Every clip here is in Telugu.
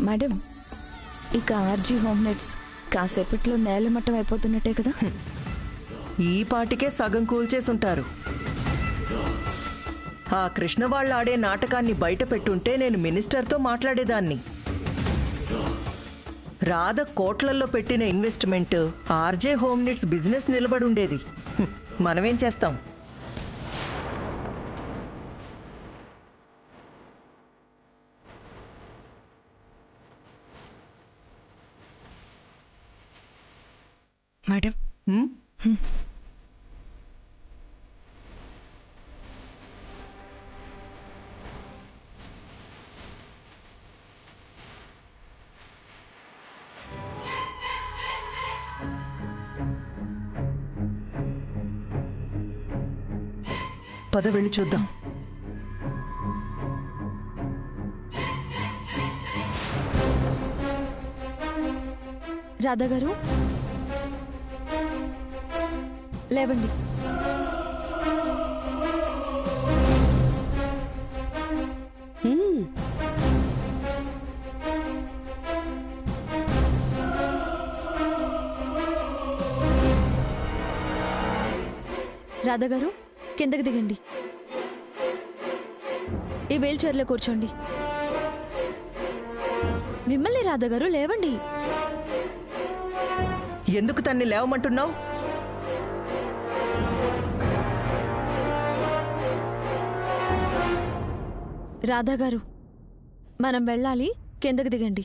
మేడం, ఇక ఆర్జీ హోమ్ నెట్స్ కాసేపట్లో నేలమట్టం అయిపోతున్నట్టే కదా. ఈ పాటికే సగం కూల్చేసుంటారు. ఆ కృష్ణ వాళ్ళు ఆడే నాటకాన్ని బయట పెట్టుంటే నేను మినిస్టర్తో మాట్లాడేదాన్ని. రాధ కోట్లల్లో పెట్టిన investment RJ home nets business నిలబడి ఉండేది. మనమేం చేస్తాం? మేడం, పద వెళ్ళి చూద్దాం. రాధా గారు లేవండి. రాధా గారు కిందకి దిగండి. ఈ వీల్ చైర్లో కూర్చోండి. మిమ్మల్ని రాధా గారు లేవండి. ఎందుకు తన్ని లేవమంటున్నావు? రాధా గారు, మనం వెళ్ళాలి. కిందకి దిగండి.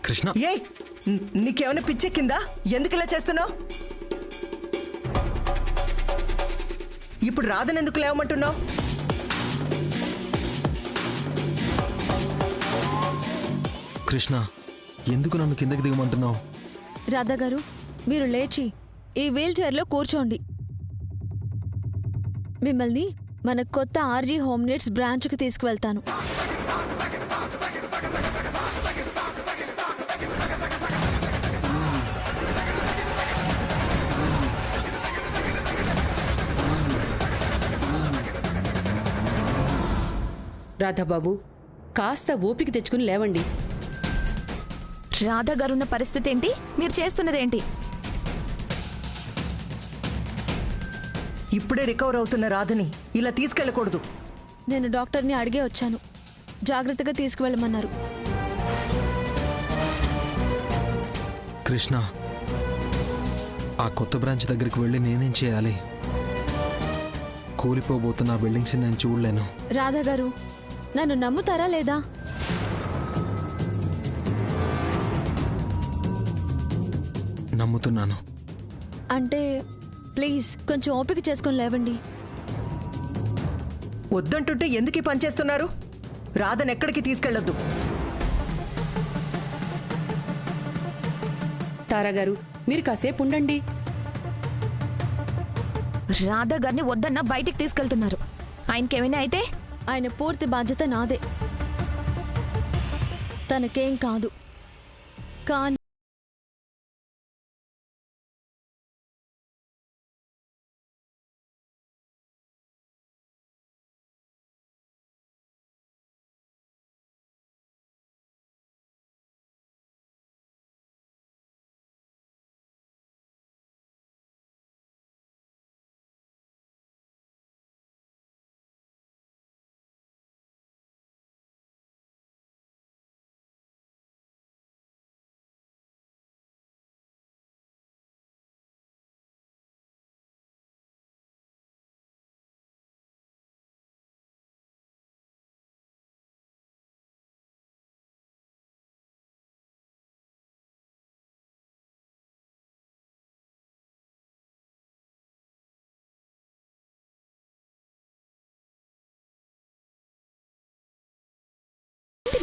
కృష్ణ, ఏ నీకేమైనా పిచ్చెక్కిందా? ఎందుకు ఇలా చేస్తున్నావు? ఇప్పుడు రాధనెందుకు లేవమంటున్నావు? కృష్ణ, ఎందుకు నన్ను కిందకి దిగమంటున్నావు? రాధా గారు, మీరు లేచి ఈ వీల్ చైర్లో కూర్చోండి. మిమ్మల్ని మన కొత్త ఆర్జీ హోమ్ నెట్స్ బ్రాంచ్కి తీసుకువెళ్తాను. రాధాబాబు, కాస్త ఓపిక తెచ్చుకుని లేవండి. రాధా గారున్న పరిస్థితి ఏంటి? మీరు చేస్తున్నదేంటి? ఇప్పుడే రికవర్ అవుతున్న రాధని ఇలా తీసుకెళ్ళకూడదు. నేను డాక్టర్ని అడిగే వచ్చాను. జాగ్రత్తగా తీసుకువెళ్ళమన్నారు. కృష్ణ, ఆ కొత్త బ్రాంచ్ దగ్గరికి వెళ్ళి నేనేం చేయాలి? కూలిపోబోతున్న ఆ బిల్డింగ్స్ నేను చూడలేను. రాధా గారు, నన్ను నమ్ముతారా లేదా? నమ్ముతున్నాను. అంటే ప్లీజ్ కొంచెం ఓపిక చేసుకొని లేవండి. వద్దంటుంటే ఎందుకు ఈ పని చేస్తున్నారు? రాధను ఎక్కడికి తీసుకెళ్లొద్దు. తారాగారు, మీరు కాసేపు ఉండండి. రాధా గారిని వద్దన్నా బయటికి తీసుకెళ్తున్నారు. ఆయనకేమైనా అయితే ఆయన పూర్తి బాధ్యత నాదే. తనకేం కాదు. కానీ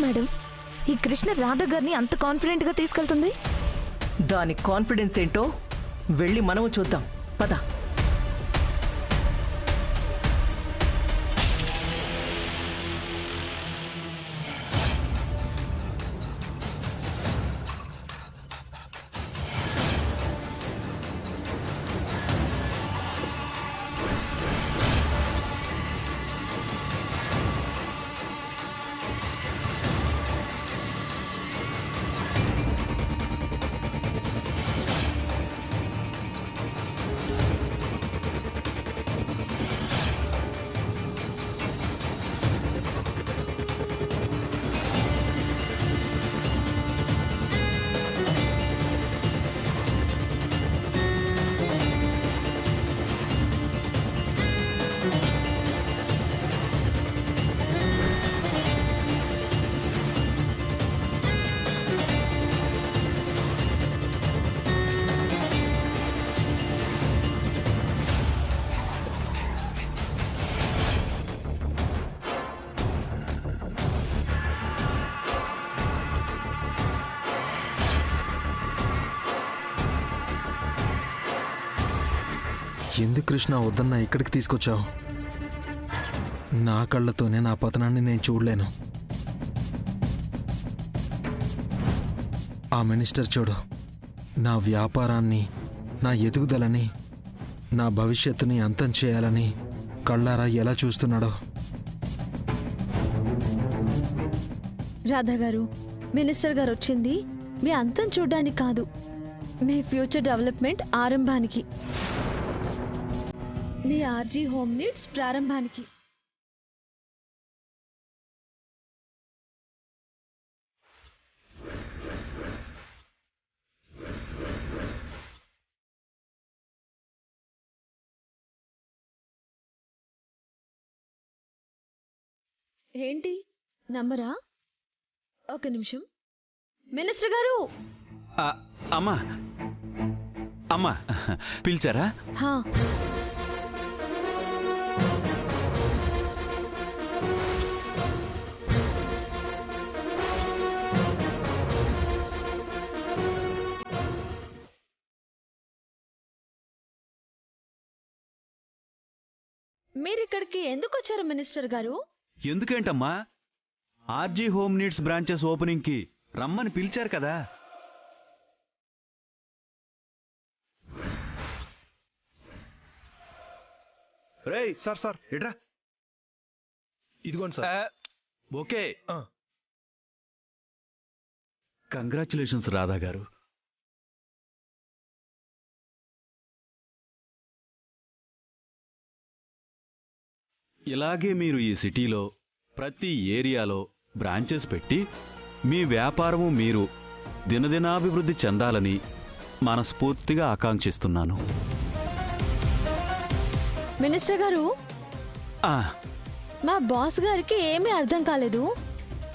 మేడం, ఈ కృష్ణ రాధా గారిని అంత కాన్ఫిడెంట్ గా తీసుకెళ్తుంది. దాని కాన్ఫిడెన్స్ ఏంటో వెళ్ళి మనము చూద్దాం. పద. ఎందుకు కృష్ణ వద్దన్నా ఇక్కడికి తీసుకొచ్చావు? నా కళ్ళతోనే నా పతనాన్ని నేను చూడలేను. ఆ మినిస్టర్ చూడు, నా వ్యాపారాన్ని, నా ఎదుగుదలని, నా భవిష్యత్తుని అంతం చేయాలని కళ్ళారా ఎలా చూస్తున్నాడో. రాధా గారు, మినిస్టర్ గారు వచ్చింది మీ అంతం చూడ్డానికి కాదు, మీ ఫ్యూచర్ డెవలప్మెంట్ ఆరంభానికి, మీ ఆర్జీ హోమ్ నీడ్స్ ప్రారంభానికి. ఏంటి నమ్మరా? ఒక నిమిషం. మినిస్టర్ గారు! అమ్మా అమ్మా, పిలిచారా? హా. మీరిక్కడికి ఎందుకు వచ్చారు మినిస్టర్ గారు? ఎందుకేంటమ్మా, ఆర్జీ హోమ్ నీడ్స్ బ్రాంచెస్ ఓపెనింగ్కి రమ్మని పిలిచారు కదా. రేయ్ సార్ ఎడ్రా, ఇదిగోండి సార్. ఓకే, కంగ్రాచులేషన్స్ రాధా గారు. ఇలాగే మీరు ఈ సిటీలో ప్రతి ఏరియాలో బ్రాంచెస్ పెట్టి మీ వ్యాపారము మీరు దినదినాభివృద్ధి చెందాలని మనస్ఫూర్తిగా ఆకాంక్షిస్తున్నాను. మినిస్టర్ గారు, మా బాస్ గారికి ఏమీ అర్థం కాలేదు,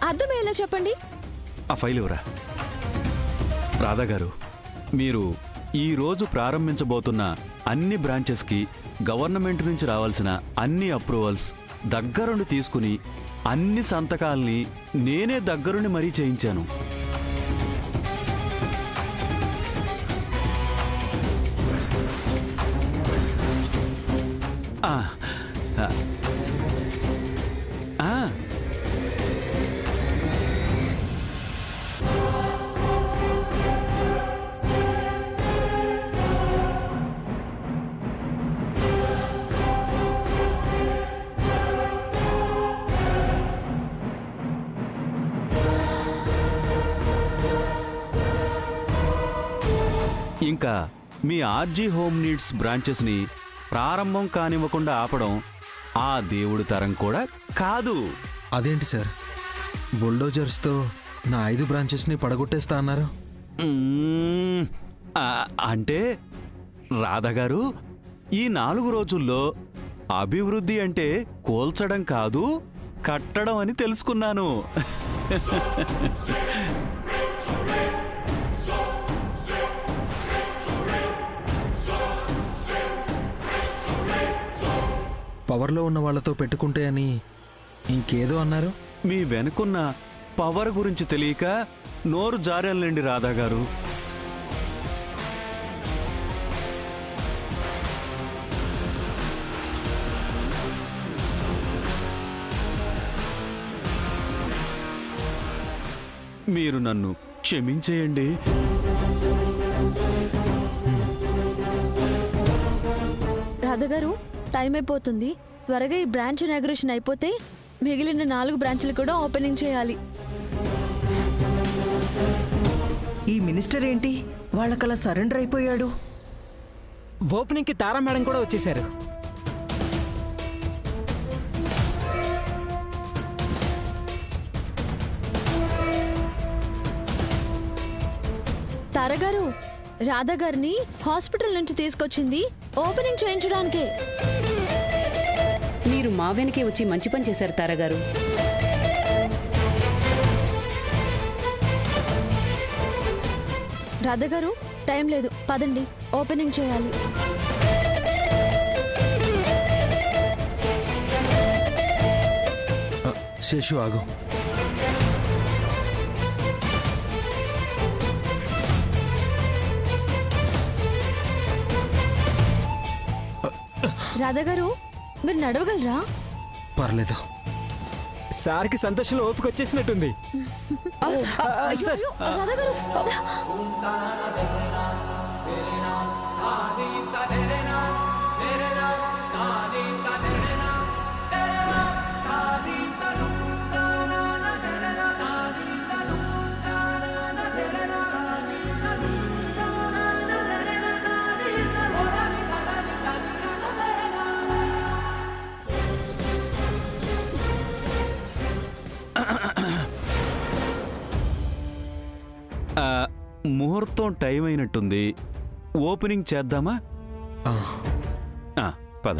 అర్థమయ్యేలా చెప్పండి. ఆ ఫైల్ ఇవ్వరా. రాధా గారు, మీరు ఈరోజు ప్రారంభించబోతున్న అన్ని బ్రాంచెస్కి గవర్నమెంట్ నుంచి రావాల్సిన అన్ని అప్రూవల్స్ దగ్గరుండి తీసుకుని అన్ని సంతకాల్ని నేనే దగ్గరుండి మరీ చేయించాను. ఇంకా మీ ఆర్జీ హోమ్ నీడ్స్ బ్రాంచెస్ని ప్రారంభం కానివ్వకుండా ఆపడం ఆ దేవుడి తరం కూడా కాదు. అదేంటి సార్, బుల్డోజర్స్తో నా 5 బ్రాంచెస్ని పడగొట్టేస్తా అన్నారు? అంటే రాధా గారు, ఈ 4 రోజుల్లో అభివృద్ధి అంటే కూల్చడం కాదు, కట్టడం అని తెలుసుకున్నాను. పవర్లో ఉన్న వాళ్ళతో పెట్టుకుంటే అని ఇంకేదో అన్నారు. మీ వెనుకున్న పవర్ గురించి తెలియక నోరు జారేలండి రాధా గారు. మీరు నన్ను క్షమించేయండి. రాధా గారు, టైం అయిపోతుంది, త్వరగా ఈ బ్రాంచ్ ఇనాగ్రేషన్ అయిపోతే మిగిలిన 4 బ్రాంచ్లు కూడా ఓపెనింగ్ చేయాలి. ఈ మినిస్టర్ ఏంటి వాళ్ళకలా సరెండర్ అయిపోయాడు? ఓపెనింగ్కి తారా మేడం కూడా వచ్చేశారు. తారగారు, రాధా గారిని హాస్పిటల్ నుంచి తీసుకొచ్చింది ఓపెనింగ్ చేయించడానికే. మీరు మా వెనకే వచ్చి మంచి పని చేశారు తారగారు. రాధా గారు, టైం లేదు, పదండి, ఓపెనింగ్ చేయాలి. శేషు ఆగు. రాధా గారు మీరు నడవగలరా? పర్లేదు. సార్కి సంతోషంలో ఓపిక వచ్చేసినట్టుంది. సార్ అయ్యో, రాధా గారు ముహూర్తం టైం అయినట్టుంది. ఓపెనింగ్ చేద్దామా? పద.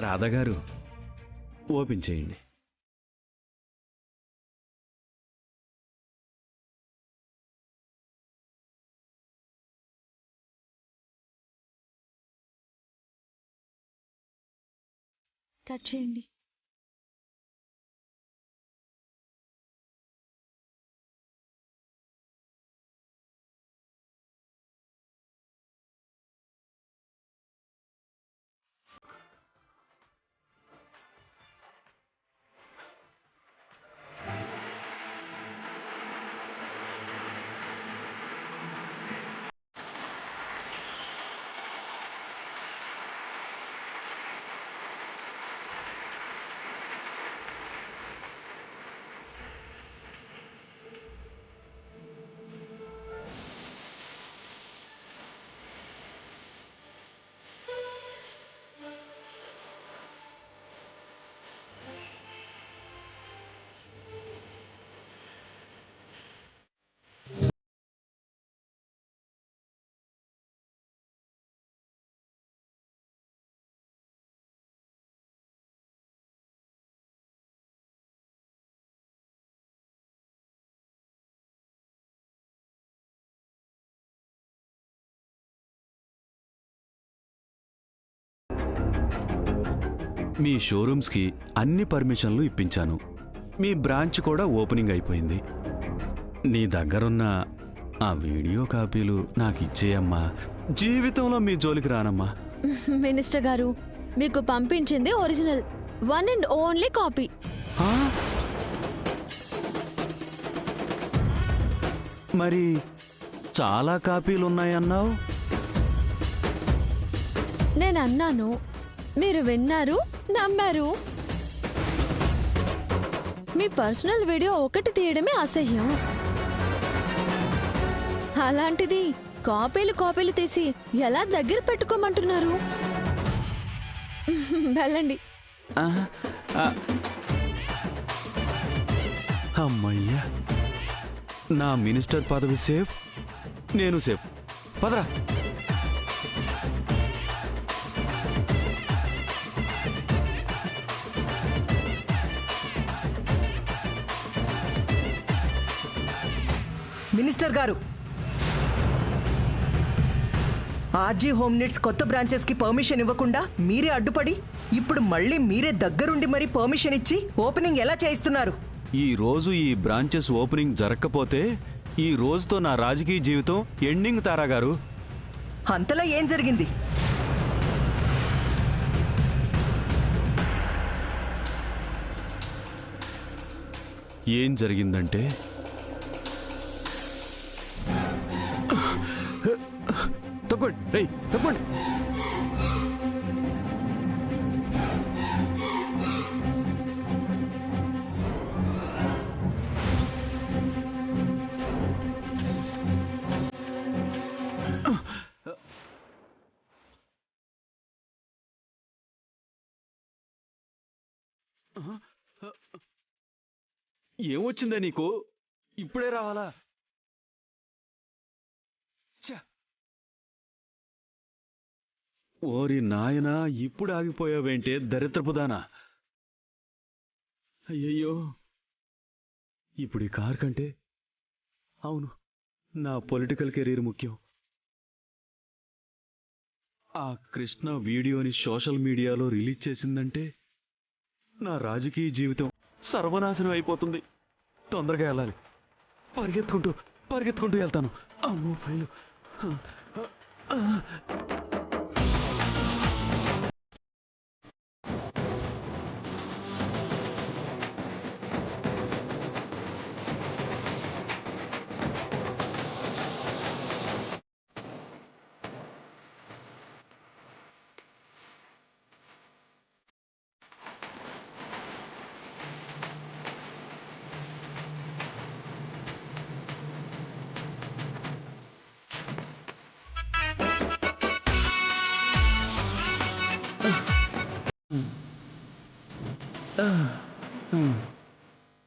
రాధా గారు ఓపెన్ చేయండి. కట్ చేయండి. మీ షోరూమ్స్కి అన్ని పర్మిషన్లు ఇప్పించాను. మీ బ్రాంచ్ కూడా ఓపెనింగ్ అయిపోయింది. నీ దగ్గరున్న ఆ వీడియో కాపీలు నాకు ఇచ్చేయమ్మా. జీవితంలో మీ జోలికి రానమ్మా. మినిస్టర్ గారు మీకు పంపించింది ఒరిజినల్, 1 and only కాపీ. మరి చాలా కాపీలున్నాయన్నావు. నేను అన్నాను, మీరు విన్నారు, నమ్మారు. మీ పర్సనల్ వీడియో ఒకటి తీయడమే అసహ్యం. అలాంటిది కాపీలు తీసి ఎలా దగ్గర పెట్టుకోమంటున్నారు? వెళ్ళండి. అమ్మయ్యా, నా మినిస్టర్ పదవి సేఫ్, నేను సేఫ్. పదరా. మినిస్టర్ గారు, ఆర్జీ హోమ్ నీడ్స్ కొత్త బ్రాంచెస్ కి పర్మిషన్ ఇవ్వకుండా మీరే అడ్డుపడి ఇప్పుడు మళ్ళీ మీరే దగ్గరుండి మరీ పర్మిషన్ ఇచ్చి ఓపెనింగ్ ఎలా చేయిస్తున్నారు? ఈ రోజు ఈ బ్రాంచెస్ ఓపెనింగ్ జరగకపోతే ఈ రోజుతో నా రాజకీయ జీవితం ఎండింగ్. తారా గారు, అంతలా ఏం జరిగింది? ఏం జరిగిందంటే తప్పండి, రేయ్ తప్పండి. ఏమొచ్చిందే నీకు? ఇప్పుడే రావాలా? ఓరి నాయనా, ఇప్పుడు ఆగిపోయావేంటే దరిద్రపుదానా? అయ్యయ్యో, ఇప్పుడు ఈ కార్ కంటే అవును నా పొలిటికల్ కెరీర్ ముఖ్యం. ఆ కృష్ణ వీడియోని సోషల్ మీడియాలో రిలీజ్ చేసిందంటే నా రాజకీయ జీవితం సర్వనాశనం అయిపోతుంది. తొందరగా వెళ్ళాలి. పరిగెత్తుకుంటూ వెళ్తాను. అమ్మో ఫైలు.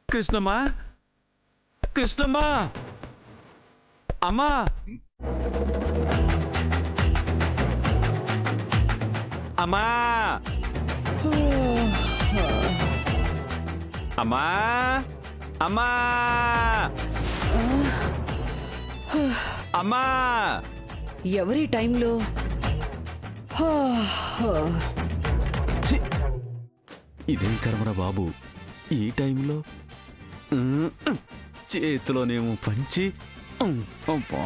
కృష్ణమ్మా, కృష్ణమ్మా, అమ్మా, అమ్మా, అమ్మా, అమ్మా, అమ్మా. ఎవరి టైంలో ఛీ! ఇదేం కర్మరా బాబు, ఈ టైంలో చేతిలోనేమో పంచి. అబ్బా,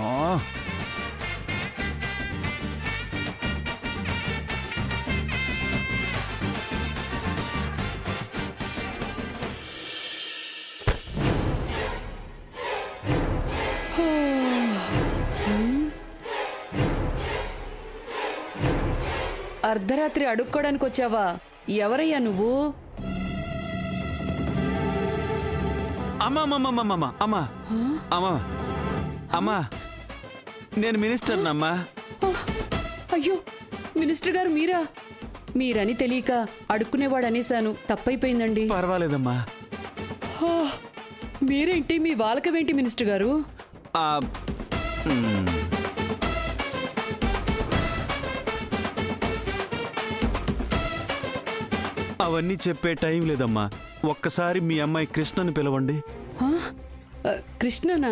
అర్ధరాత్రి అడుక్కోడానికి వచ్చావా? ఎవరయ్యా నువ్వు? అమ్మా అమ్మా అమ్మా అమ్మా అమ్మా, నేను మినిస్టర్నమ్మా. అయ్యో, మినిస్టర్ గారు మీరా? మీరని తెలియక అడుక్కునేవాడు అనేశాను, తప్పైపోయిందండి. పర్వాలేదమ్మా. మీరేంటి, మీ వాలకమేంటి మినిస్టర్ గారు? అవన్నీ చెప్పే టైం లేదమ్మా. ఒక్కసారి మీ అమ్మాయి కృష్ణని పిలవండి. కృష్ణనా?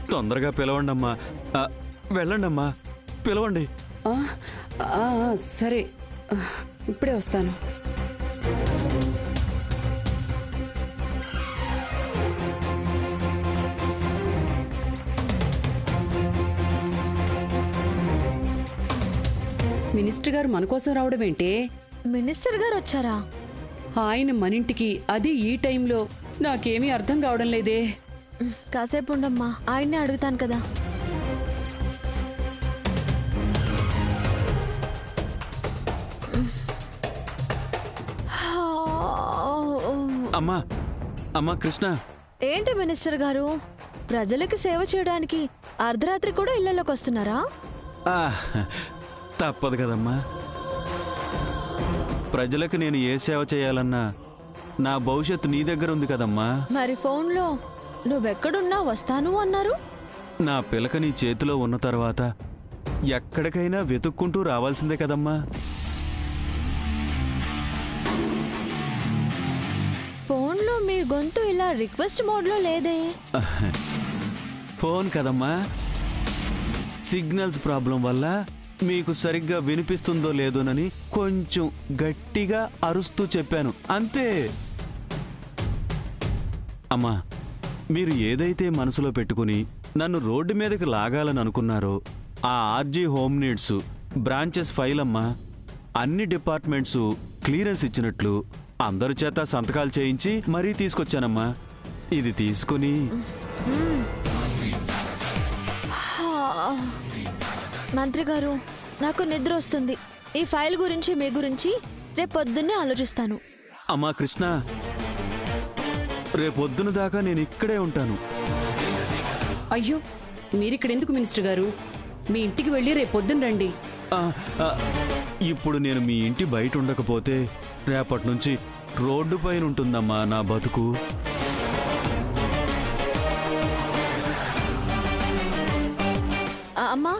తొందరగా పిలవండి అమ్మా. వెళ్ళండి అమ్మా, పిలవండి. సరే, ఇప్పుడే వస్తాను. మినిస్టర్ గారు మన కోసం రావడం ఏంటి? మినిస్టర్ గారు వచ్చారా? ఆయన మనింటికి, అది ఈ టైంలో, నాకేమీ అర్థం కావడం లేదే. కాసేపు ఉండమ్మా, ఆయన్నే అడుగుతాను కదా. అమ్మా, అమ్మా కృష్ణ. ఏంటి మినిస్టర్ గారు, ప్రజలకి సేవ చేయడానికి అర్ధరాత్రి కూడా ఇళ్లలోకి వస్తున్నారా? తప్పదు కదమ్మా. ప్రజలకు నేను ఏ సేవ చేయాలన్నా నా భవిష్యత్తు నీ దగ్గర ఉంది కదమ్మా. మరి ఫోన్లో నువ్వెక్కడున్నా వస్తాను అన్నారు. నా పిలక నీ చేతిలో ఉన్న తర్వాత ఎక్కడికైనా వెతుక్కుంటూ రావాల్సిందే కదమ్మా. ఫోన్లో మీ గొంతు ఇలా రిక్వెస్ట్ మోడ్లో లేదే. ఫోన్ కదమ్మా, సిగ్నల్స్ ప్రాబ్లం వల్ల మీకు సరిగ్గా వినిపిస్తుందో లేదోనని కొంచెం గట్టిగా అరుస్తూ చెప్పాను అంతే. అమ్మా, మీరు ఏదైతే మనసులో పెట్టుకుని నన్ను రోడ్డు మీదకి లాగాలని అనుకున్నారో ఆ RG home needs branches file అమ్మా, అన్ని డిపార్ట్మెంట్స్ క్లియరెన్స్ ఇచ్చినట్లు అందరి చేత సంతకాలు చేయించి మరీ తీసుకొచ్చానమ్మా. ఇది తీసుకుని మంత్రి గారు, నాకు నిద్ర వస్తుంది. ఈ ఫైల్ గురించి మీ గురించి రేపొద్దున్నే ఆలోచిస్తాను. అమ్మా కృష్ణ, రేపొద్దున దాకా నేను ఇక్కడే ఉంటాను. అయ్యో, మీరిక్కడెందుకు మినిస్టర్ గారు? మీ ఇంటికి వెళ్ళి రేపొద్దున రండి. ఇప్పుడు నేను మీ ఇంటి బయట ఉండకపోతే రేపటి నుంచి రోడ్డు పైన ఉంటుందమ్మా నా బతుకు. అమ్మా,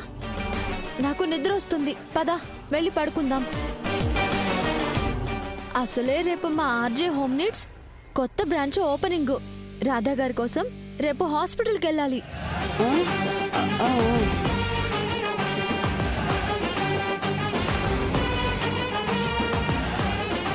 నాకు నిద్ర వస్తుంది, పద వెళ్ళి పడుకుందాం. అసలే రేపు మా ఆర్జే హోమ్ నీడ్స్ కొత్త బ్రాంచ్ ఓపెనింగ్. రాధా గారి కోసం రేపు హాస్పిటల్కి వెళ్ళాలి. ఆ, ఆ, ఆ.